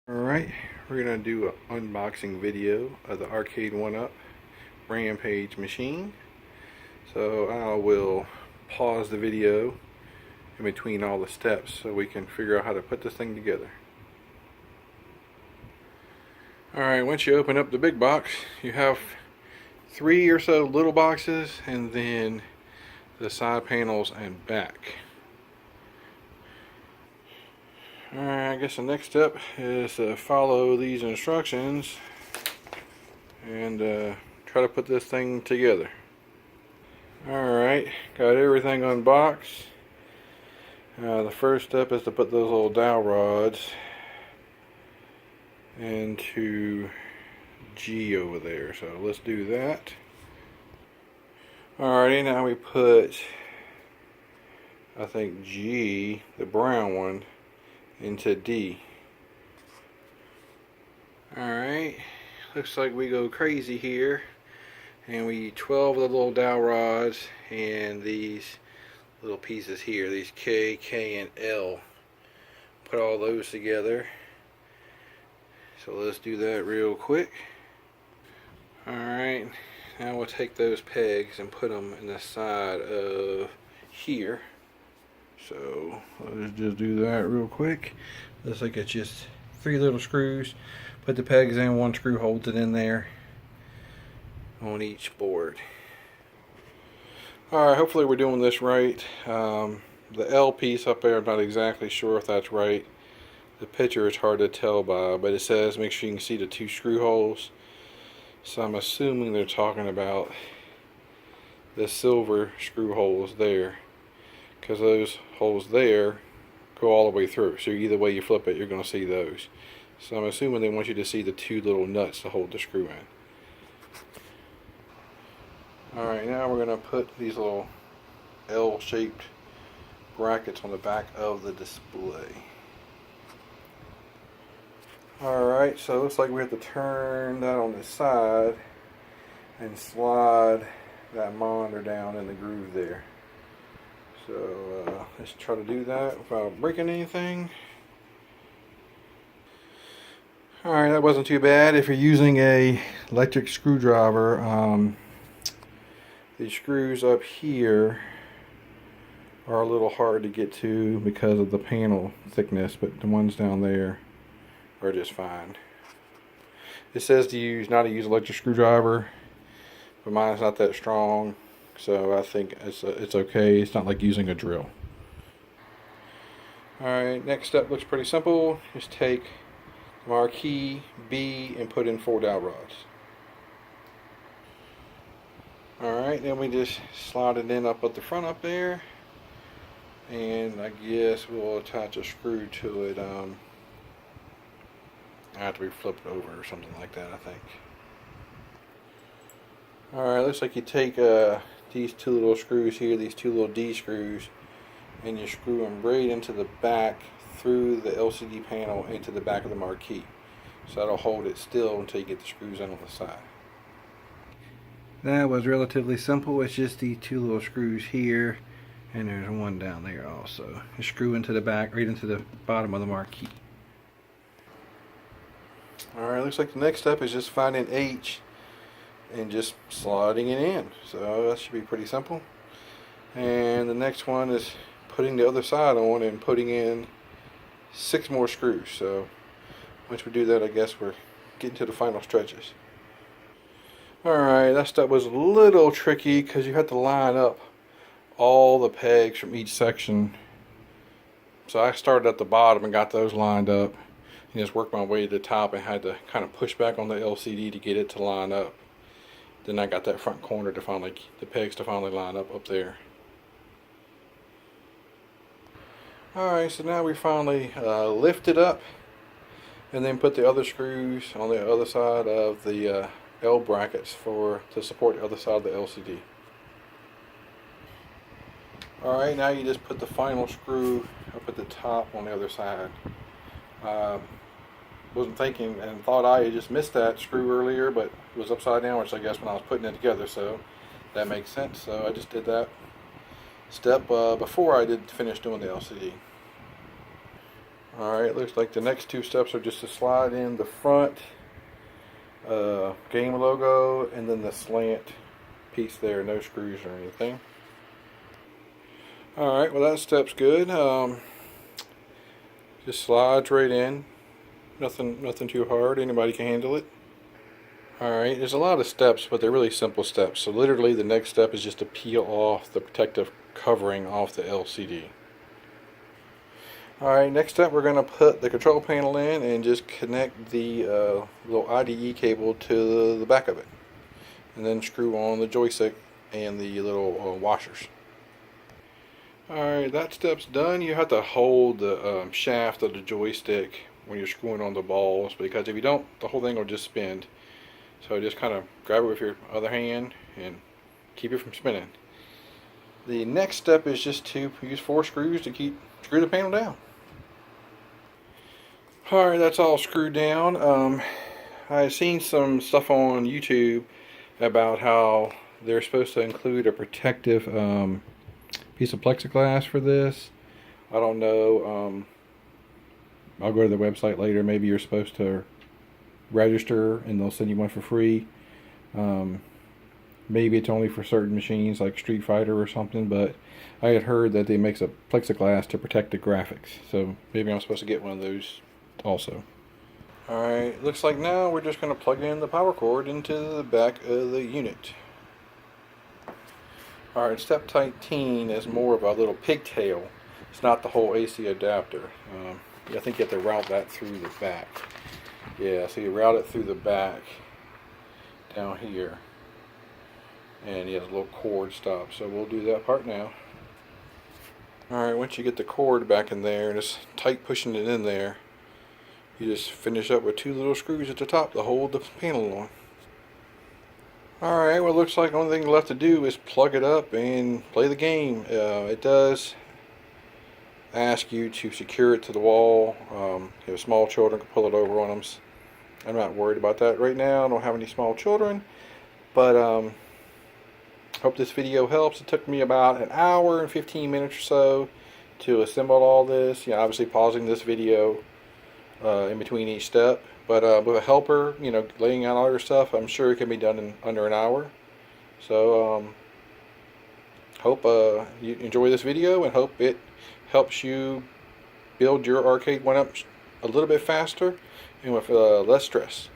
Alright, we're going to do an unboxing video of the Arcade1Up Rampage machine. So I will pause the video in between all the steps so we can figure out how to put this thing together. Alright, once you open up the big box, you have 3 or so little boxes and then the side panels and back. Alright, I guess the next step is to follow these instructions and try to put this thing together. Alright, got everything unboxed. The first step is to put those little dowel rods into G over there, so let's do that. Alrighty, now we put, I think, G, the brown one, into D. Alright, looks like we go crazy here, and we 12 of the little dowel rods and these little pieces here, these K, K, and L. Put all those together. So let's do that real quick. Alright, now we'll take those pegs and put them in the side of here. So let's just do that real quick. Looks like it's just 3 little screws. Put the pegs in, 1 screw holds it in there on each board. Alright, hopefully we're doing this right. The L piece up there, I'm not exactly sure if that's right. The picture is hard to tell by, but it says make sure you can see the 2 screw holes. So I'm assuming they're talking about the silver screw holes there, because those holes there go all the way through. So either way you flip it, you're going to see those. So I'm assuming they want you to see the 2 little nuts to hold the screw in. Alright, now we're going to put these little L-shaped brackets on the back of the display. Alright, so it looks like we have to turn that on the side and slide that monitor down in the groove there. So let's try to do that without breaking anything. Alright, that wasn't too bad. If you're using a electric screwdriver, the screws up here are a little hard to get to because of the panel thickness, but the ones down there are just fine. It says not to use electric screwdriver, but mine's not that strong, so I think it's okay. It's not like using a drill. Alright, next step looks pretty simple. Just take the marquee B and put in 4 dowel rods. Alright, then we just slide it in up at the front up there, and I guess we'll attach a screw to it. After we flip it over or something like that, I think. Alright, looks like you take these 2 little screws here, these 2 little D screws, and you screw them right into the back through the LCD panel into the back of the marquee. So that'll hold it still until you get the screws in on the side. That was relatively simple. It's just these 2 little screws here, and there's one down there also. You screw into the back, right into the bottom of the marquee. Alright, looks like the next step is just finding H and just sliding it in. So that should be pretty simple. And the next one is putting the other side on and putting in 6 more screws. So once we do that, I guess we're getting to the final stretches. Alright, that step was a little tricky because you have to line up all the pegs from each section. So I started at the bottom and got those lined up, and just worked my way to the top and had to kind of push back on the LCD to get it to line up. Then I got that front corner to the pegs to finally line up there. Alright, so now we finally lift it up and then put the other screws on the other side of the L brackets to support the other side of the LCD. Alright, now you just put the final screw up at the top on the other side. Wasn't thinking and thought I had just missed that screw earlier, but it was upside down, which I guess when I was putting it together, so that makes sense. So I just did that step before I did finish doing the LCD. Alright, looks like the next two steps are just to slide in the front game logo and then the slant piece there, no screws or anything. Alright, well that step's good. Just slides right in. Nothing too hard. Anybody can handle it. Alright, there's a lot of steps, but they're really simple steps. So literally the next step is just to peel off the protective covering off the LCD. Alright, next step we're going to put the control panel in and just connect the little IDE cable to the back of it. And then screw on the joystick and the little washers. Alright, that step's done. You have to hold the shaft of the joystick when you're screwing on the balls, because if you don't, the whole thing will just spin. So just kind of grab it with your other hand and keep it from spinning. The next step is just to use 4 screws to screw the panel down. Alright, that's all screwed down. I've seen some stuff on YouTube about how they're supposed to include a protective piece of plexiglass for this. I don't know. I'll go to the website later. Maybe you're supposed to register and they'll send you one for free. Maybe it's only for certain machines like Street Fighter or something, but I had heard that they make a plexiglass to protect the graphics, so maybe I'm supposed to get one of those also. Alright, looks like now we're just going to plug in the power cord into the back of the unit. Alright, step 19 is more of a little pigtail. It's not the whole AC adapter. I think you have to route that through the back. Yeah, so you route it through the back down here. And you have a little cord stop. So we'll do that part now. Alright, once you get the cord back in there and just tight pushing it in there, you just finish up with 2 little screws at the top to hold the panel on. Alright, well it looks like the only thing left to do is plug it up and play the game. It does ask you to secure it to the wall. If small children can pull it over on them. I'm not worried about that right now. I don't have any small children. But hope this video helps. It took me about an hour and 15 minutes or so to assemble all this. Obviously pausing this video in between each step. But with a helper, laying out all your stuff, I'm sure it can be done in under an hour. So hope you enjoy this video and hope it helps you build your Arcade1Up a little bit faster and with less stress.